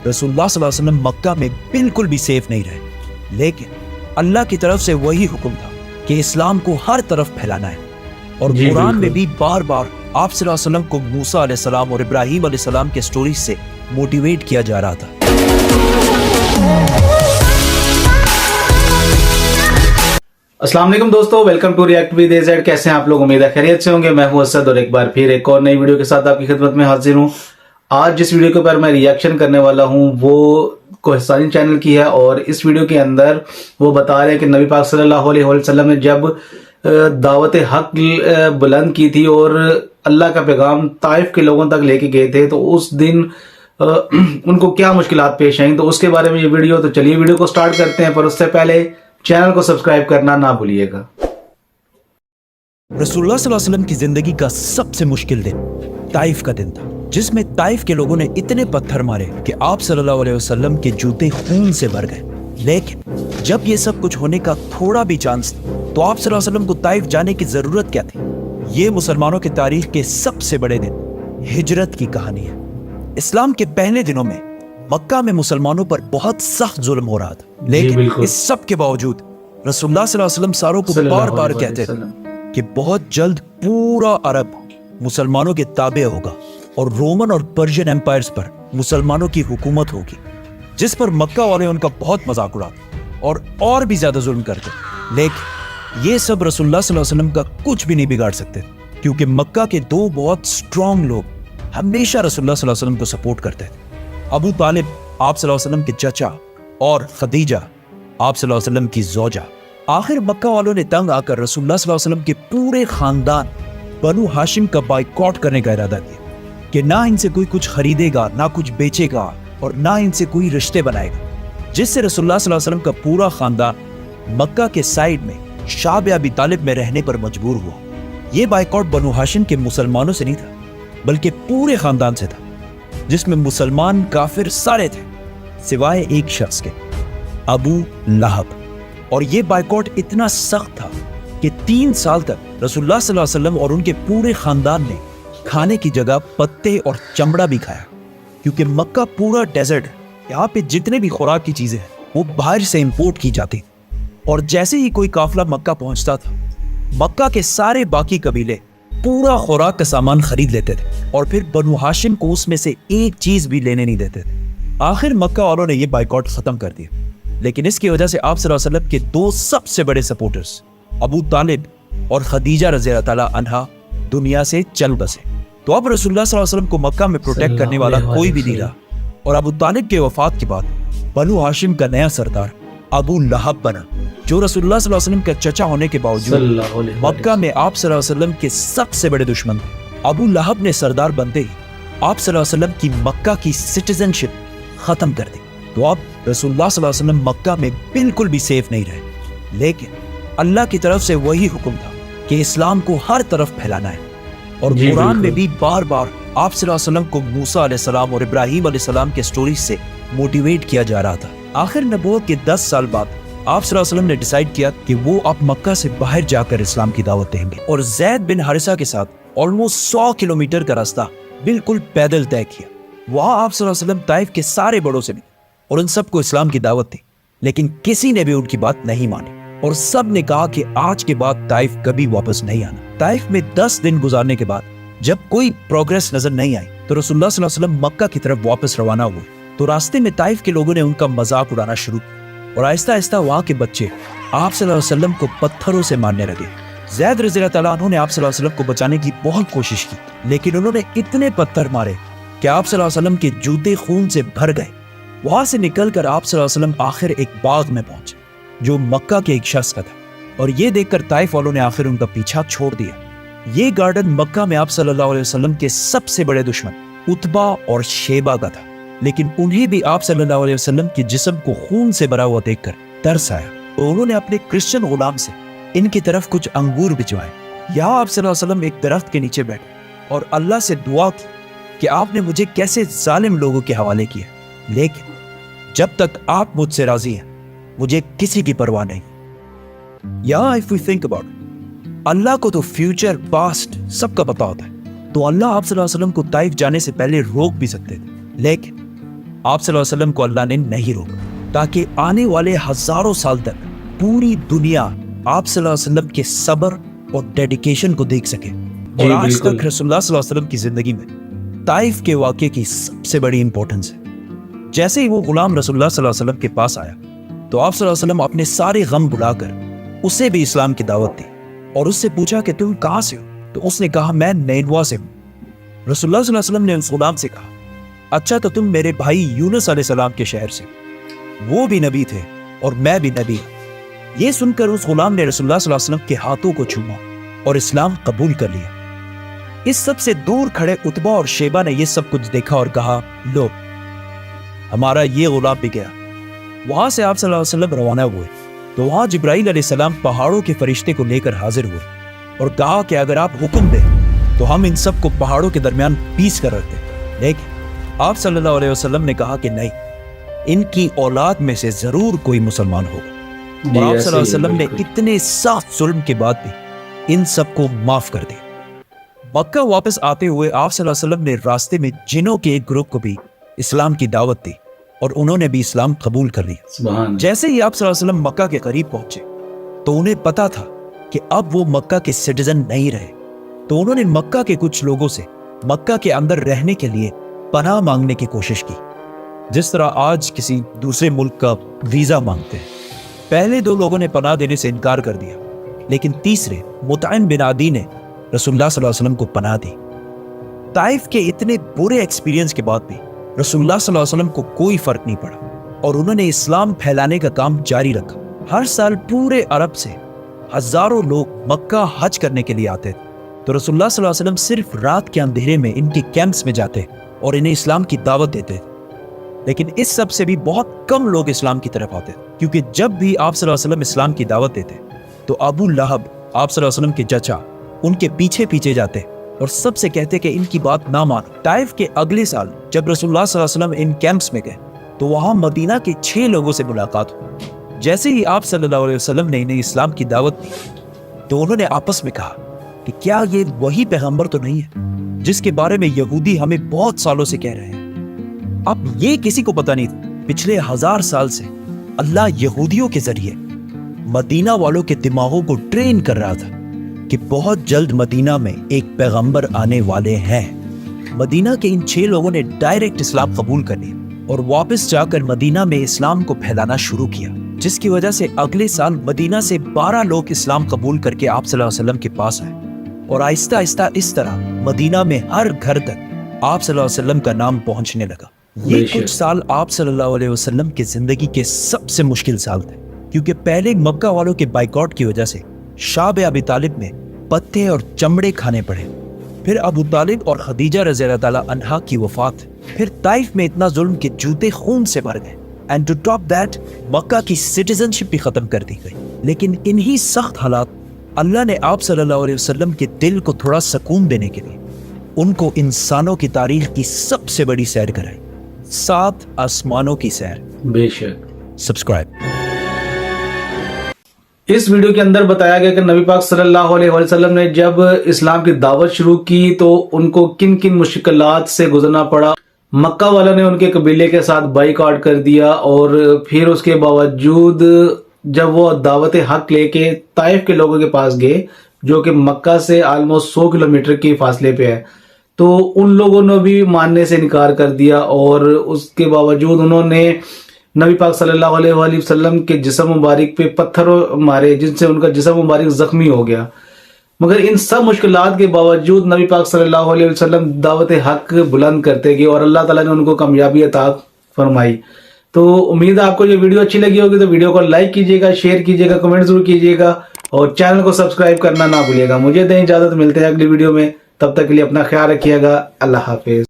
रसूलुल्लाह सल्लल्लाहु अलैहि वसल्लम मक्का में बिल्कुल भी सेफ नहीं रहे, लेकिन अल्लाह की तरफ से वही हुक्म था कि इस्लाम को हर तरफ फैलाना है। और कुरान में भी बार बार आप सल्लल्लाहु अलैहि वसल्लम को मूसा अलैहिस्सलाम और इब्राहीम अलैहिस्सलाम के स्टोरी से मोटिवेट किया जा रहा था। अस्सलाम वालेकुम दोस्तों, welcome to react with AZ. कैसे हैं आप लोग? उम्मीद है खैरियत से होंगे। मैं हूं असद और एक बार फिर एक और नई वीडियो के साथ आपकी खिदमत में हाजिर हूं। आज जिस वीडियो के ऊपर मैं रिएक्शन करने वाला हूं वो कोहिस्तानी चैनल की है और इस वीडियो के अंदर वो बता रहे हैं कि नबी पाक सल्लल्लाहु अलैहि वसल्लम ने जब दावत हक बुलंद की थी और अल्लाह का पैगाम ताइफ के लोगों तक लेके गए थे, तो उस दिन उनको क्या मुश्किलात पेश आई, तो उसके बारे में ये वीडियो। तो चलिए वीडियो को स्टार्ट करते हैं, पर उससे पहले चैनल को सब्सक्राइब करना ना भूलिएगा। रसूलुल्लाह सल्लल्लाहु अलैहि वसल्लम की जिंदगी का सबसे मुश्किल दिन ताइफ का दिन था, जिसमें ताइफ के लोगों ने इतने पत्थर मारे कि आप सल्लल्लाहु अलैहि वसल्लम के जूते खून से भर गए। लेकिन जब ये सब कुछ होने का थोड़ा भी चांस था, तो आप सल्लल्लाहु अलैहि वसल्लम को ताइफ जाने की जरूरत क्या थी? ये मुसलमानों की तारीख के सबसे बड़े दिन हिजरत की कहानी है। इस्लाम के पहले दिनों में मक्का में मुसलमानों पर बहुत सख्त जुल्म हो रहा था, लेकिन इस सब के बावजूद रसूलुल्लाह सल्लल्लाहु अलैहि वसल्लम सारों को बार बार कहते थे कि बहुत जल्द पूरा अरब मुसलमानों के ताबे होगा और रोमन और पर्शियन एम्पायर्स पर मुसलमानों की हुकूमत होगी, जिस पर मक्का वाले उनका बहुत मजाक उड़ाते और भी ज्यादा जुल्म करते। लेकिन ये सब रसूलुल्लाह सल्लल्लाहु अलैहि वसल्लम का कुछ भी नहीं बिगाड़ सकते, क्योंकि मक्का के दो बहुत स्ट्रॉन्ग लोग हमेशा रसूलुल्लाह सल्लल्लाहु अलैहि वसल्लम को सपोर्ट करते थे। अबू तालिब आप सल्लल्लाहु अलैहि वसल्लम के चचा और खदीजा आप सल्लल्लाहु अलैहि वसल्लम की जोजा। आखिर मक्का वालों ने तंग आकर रसूलुल्लाह सल्लल्लाहु अलैहि वसल्लम के पूरे खानदान बनु हाशिम का बाइकॉट करने का इरादा किया कि ना इनसे कोई कुछ खरीदेगा, ना कुछ बेचेगा और ना इनसे कोई रिश्ते बनाएगा, जिससे रसूलुल्लाह सल्लल्लाहु अलैहि वसल्लम का पूरा खानदान मक्का के साइड में शाब अबी तालिब में रहने पर मजबूर हुआ। ये बाइकॉट बनु हाशिम के मुसलमानों से नहीं था, बल्कि पूरे खानदान से था, जिसमें मुसलमान काफिर सारे थे सिवाय एक शख्स के, अबू लहब। और ये बाइकॉट इतना सख्त था कि 3 साल तक रसूलुल्लाह सल्लल्लाहु अलैहि वसल्लम और उनके पूरे खानदान ने खाने की जगह पत्ते और चमड़ा भी खाया, क्योंकि मक्का पूरा डेजर्ट है। यहाँ पे जितने भी खुराक की चीजें हैं वो बाहर से इंपोर्ट की जाती, और जैसे ही कोई काफिला मक्का पहुंचता था, मक्का के सारे बाकी कबीले पूरा खुराक का सामान खरीद लेते थे और फिर बनु हाशिम को उसमें से एक चीज भी लेने नहीं देते थे। आखिर मक्का वालों ने यह बाइकॉट खत्म कर दिया, लेकिन इसकी वजह से आप सल्लल्लाहु अलैहि वसल्लम के 2 सबसे बड़े सपोर्टर्स अबू तालिब और खदीजा रज़ियल्लाहु ताला अन्हा दुनिया से चल बसे। तो अब रसूलुल्लाह सल्लल्लाहु अलैहि वसल्लम को मक्का में प्रोटेक्ट करने वाला कोई भी नहीं रहा, और अबू तालिब के वफात के बाद बनु हाशिम का नया सरदार अबू लहब बना, जो रसूलुल्लाह सल्लल्लाहु अलैहि वसल्लम का चचा होने के बावजूद मक्का में आप सल्लल्लाहु अलैहि वसल्लम के सबसे बड़े दुश्मन थे। अबू लहब ने सरदार बनते ही आप सल्लल्लाहु अलैहि वसल्लम की मक्का की सिटीजनशिप खत्म कर दी। तो अब रसूलुल्लाह सल्लल्लाहु अलैहि वसल्लम मक्का में बिल्कुल भी सेफ नहीं रहे, लेकिन अल्लाह की तरफ से वही हुक्म था कि इस्लाम को हर तरफ फैलाना है। और कुरान में भी बार बार आप सल्लल्लाहु अलैहि वसल्लम को मूसा अलैहिस्सलाम और इब्राहीम अलैहिस्सलाम के स्टोरी से मोटिवेट किया जा रहा था। आखिर नबूवत के 10 साल बाद आप सल्लल्लाहु अलैहि वसल्लम ने डिसाइड किया कि वो अब मक्का से बाहर जाकर इस्लाम की दावत देंगे, और ज़ैद बिन हारिसा के साथ ऑलमोस्ट 100 किलोमीटर का रास्ता बिल्कुल पैदल तय किया। वहां आप सल्लल्लाहु अलैहि वसल्लम ताइफ के सारे बड़ों से भी और उन सबको इस्लाम की दावत दी, लेकिन किसी ने भी उनकी बात नहीं मानी, और सब ने कहा कि आज के बाद ताइफ कभी वापस नहीं आना। ताइफ में 10 दिन गुजारने के बाद जब कोई प्रोग्रेस नजर नहीं आई, तो रसूलुल्लाह सल्लल्लाहु अलैहि वसल्लम मक्का की तरफ वापस रवाना हुए। तो रास्ते में ताइफ के लोगों ने उनका मजाक उड़ाना शुरू किया, और आहिस्ता आहिस्ता वहां के बच्चे आप सल्लल्लाहु अलैहि वसल्लम को पत्थरों से मारने लगे। ज़ैद रज़ियल्लाहु ताला अन्हु ने आप सल्लल्लाहु अलैहि वसल्लम को बचाने की बहुत कोशिश की, लेकिन उन्होंने इतने पत्थर मारे कि आप सल्लल्लाहु अलैहि वसल्लम के जूते खून से भर गए। वहां से निकलकर आप सल्लल्लाहु अलैहि वसल्लम आखिर एक बाग में पहुंचे, जो मक्का के एक शख्स का था, और ये देखकर ताइफ वालों ने आखिर उनका पीछा छोड़ दिया। ये गार्डन मक्का में आप सल्लल्लाहु अलैहि वसल्लम के सबसे बड़े दुश्मन उतबा और शेबा का था, लेकिन उन्हें भी आप सल्लल्लाहु अलैहि वसल्लम के जिस्म को खून से भरा हुआ देखकर तरस आया, और उन्होंने अपने क्रिश्चियन गुलाम से इनकी तरफ कुछ अंगूर भिजवाए। यहाँ आप सल्लल्लाहु अलैहि वसल्लम एक दरख्त के नीचे बैठे और अल्लाह से दुआ की कि आपने मुझे कैसे जालिम लोगों के हवाले किया, लेकिन जब तक आप मुझसे राजी हैं मुझे किसी की परवाह नहीं। या इफ वी थिंक अबाउट, अल्लाह को तो फ्यूचर पास्ट सबका पता होता है, तो अल्लाह आप सल्लल्लाहु अलैहि वसल्लम को ताइफ जाने से पहले रोक भी सकते थे, लेकिन आप सल्लल्लाहु अलैहि वसल्लम को अल्लाह ने नहीं रोका ताकि आने वाले हजारों साल तक पूरी दुनिया आप सल्लल्लाहु अलैहि वसल्लम के सब्र और डेडिकेशन को देख सके। और आज बिल्कुल। तक रसूलुल्लाह सल्लल्लाहु अलैहि वसल्लम की जिंदगी में ताइफ के वाक़े की सबसे बड़ी इंपॉर्टेंस है। जैसे ही वो गुलाम रसूलुल्लाह सल्लल्लाहु अलैहि वसल्लम के पास आया तो आप सल्लल्लाहु अलैहि वसल्लम अपने सारे गम बुलाकर उसे भी इस्लाम की दावत दी और उससे पूछा कि तुम कहाँ से हो? तो उसने कहा मैं नैनवा से हूँ। रसूलुल्लाह सल्लल्लाहु अलैहि वसल्लम ने उस गुलाम से कहा अच्छा तो तुम मेरे भाई यूनुस अलैहिस्सलाम के शहर से, वो भी नबी थे और मैं भी नबी हूं। ये सुनकर उस गुलाम ने रसूलुल्लाह सल्लल्लाहु अलैहि वसल्लम के हाथों को छूमा और इस्लाम कबूल कर लिया। इस सब से दूर खड़े उतबा और शेबा ने यह सब कुछ देखा और कहा लो हमारा ये गुलाम भी गया। वहां से आप सल्लल्लाहु अलैहि वसल्लम रवाना हुए तो वहां जिब्राइल अलैहिस्सलाम पहाड़ों के फरिश्ते को लेकर हाजिर हुए और कहा कि अगर आप हुक्म दें तो हम इन सब को पहाड़ों के दरमियान पीस कर रख दें। लेकिन आप सल्लल्लाहु अलैहि वसल्लम ने कहा कि नहीं, इनकी औलाद में से जरूर कोई मुसलमान होगा। और आप सल्लल्लाहु अलैहि वसल्लम ने इतने सख्त जुल्म के बाद भी इन सबको माफ कर दिया। मक्का वापस आते हुए आप सल्लल्लाहु अलैहि वसल्लम ने रास्ते में जिनों के एक ग्रुप को भी इस्लाम की दावत दी और उन्होंने भी इस्लाम कबूल कर लिया। सुभान। जैसे ही आप सल्लल्लाहु अलैहि वसल्लम मक्का के करीब पहुंचे तो उन्हें पता था कि अब वो मक्का के सिटीजन नहीं रहे, तो उन्होंने मक्का के कुछ लोगों से मक्का के अंदर रहने के लिए पनाह मांगने की कोशिश की, जिस तरह आज किसी दूसरे मुल्क का वीजा मांगते हैं। पहले दो लोगों ने पनाह देने से इनकार कर दिया, लेकिन तीसरे मुतइम बिन आदी ने रसूलुल्लाह सल्लल्लाहु अलैहि वसल्लम को पनाह दी। ताइफ के इतने बुरे एक्सपीरियंस के बाद भी रसूलुल्लाह सल्लल्लाहु अलैहि वसल्लम को कोई फर्क नहीं पड़ा और उन्होंने इस्लाम फैलाने का काम जारी रखा। हर साल पूरे अरब से हजारों लोग मक्का हज करने के लिए आते थे, तो रसूलुल्लाह सल्लल्लाहु अलैहि वसल्लम सिर्फ रात के अंधेरे में इनके कैंप्स में जाते और इन्हें इस्लाम की दावत देते थे। लेकिन इस सब से भी बहुत कम लोग इस्लाम की तरफ आते, क्योंकि जब भी आप सल्लल्लाहु अलैहि वसल्लम इस्लाम की दावत देते तो अबू लहब आप सल्लल्लाहु अलैहि वसल्लम के चचा उनके पीछे पीछे जाते और सबसे कहते कि इनकी बात ना मानो। ताइफ के अगले साल जब रसूलुल्लाह सल्लल्लाहु अलैहि वसल्लम इन कैंप्स में गए तो वहां मदीना के 6 लोगों से मुलाकात हुई। जैसे ही आप सल्लल्लाहु अलैहि वसल्लम ने इन्हें इस्लाम की दावत दी तो उन्होंने आपस में कहा कि क्या ये वही पैगंबर तो नहीं है जिसके बारे में यहूदी हमें बहुत सालों से कह रहे हैं। अब ये किसी को पता नहीं था, पिछले 1000 साल से अल्लाह यहूदियों के जरिए मदीना वालों के दिमागों को ट्रेन कर रहा था कि बहुत जल्द मदीना में एक पैगंबर आने वाले हैं। मदीना के इन 6 लोगों ने डायरेक्ट इस्लाम कबूल कर लिया और वापस जाकर मदीना में इस्लाम को फैलाना शुरू किया, जिसकी वजह से अगले साल मदीना से 12 लोग इस्लाम कबूल करके आप सल्लल्लाहु अलैहि वसल्लम के पास आए और आहिस्ता आहिस्ता इस तरह मदीना में हर घर तक आप सल्लल्लाहु अलैहि वसल्लम का नाम पहुंचने लगा। ये कुछ साल आप सल्लल्लाहु अलैहि वसल्लम की जिंदगी के सबसे मुश्किल साल थे, क्योंकि पहले मक्का वालों के बाइकआउट की वजह से शाह अबी तालिब में पत्ते और चमड़े खाने पड़े, फिर अबू तालिब और खदीजा रज़ी अल्लाह ताला अन्हा की वफात, फिर ताइफ में इतना जुल्म कि जूते खून से भर गए, एंड टू टॉप दैट मक्का की सिटीजनशिप भी खत्म कर दी गई। लेकिन इन्हीं सख्त हालात अल्लाह ने आप सल्लल्लाहु अलैहि वसल्लम के दिल को थोड़ा सुकून देने के लिए उनको इंसानों की तारीख की सबसे बड़ी सैर कराई, 7 आसमानों की सैर। बेशक। सब्सक्राइब। इस वीडियो के अंदर बताया गया कि नबी पाक सल्लल्लाहु अलैहि वसल्लम ने जब इस्लाम की दावत शुरू की तो उनको किन किन मुश्किलात से गुजरना पड़ा। मक्का वाला ने उनके कबीले के साथ बाइकआउट कर दिया और फिर उसके बावजूद जब वो दावत हक लेके ताइफ के लोगों के पास गए, जो कि मक्का से ऑलमोस्ट 100 किलोमीटर के फासले पे है, तो उन लोगों ने भी मानने से इनकार कर दिया और उसके बावजूद उन्होंने नबी पाक सल्लल्लाहु अलैहि वसल्लम के जिस्म मुबारक पे पत्थर मारे, जिनसे उनका जिस्म मुबारक जख्मी हो गया। मगर इन सब मुश्किलात के बावजूद नबी पाक सल्लल्लाहु अलैहि वसल्लम दावत हक बुलंद करते गए और अल्लाह ताला ने उनको कामयाबी अता फरमाई। तो उम्मीद है आपको ये वीडियो अच्छी लगी होगी, तो वीडियो को लाइक कीजिएगा, शेयर कीजिएगा, कमेंट जरूर कीजिएगा और चैनल को सब्सक्राइब करना ना भूलिएगा। मुझे दें इजाजत, मिलते हैं अगली वीडियो में, तब तक के लिए अपना ख्याल रखिएगा। अल्लाह हाफिज।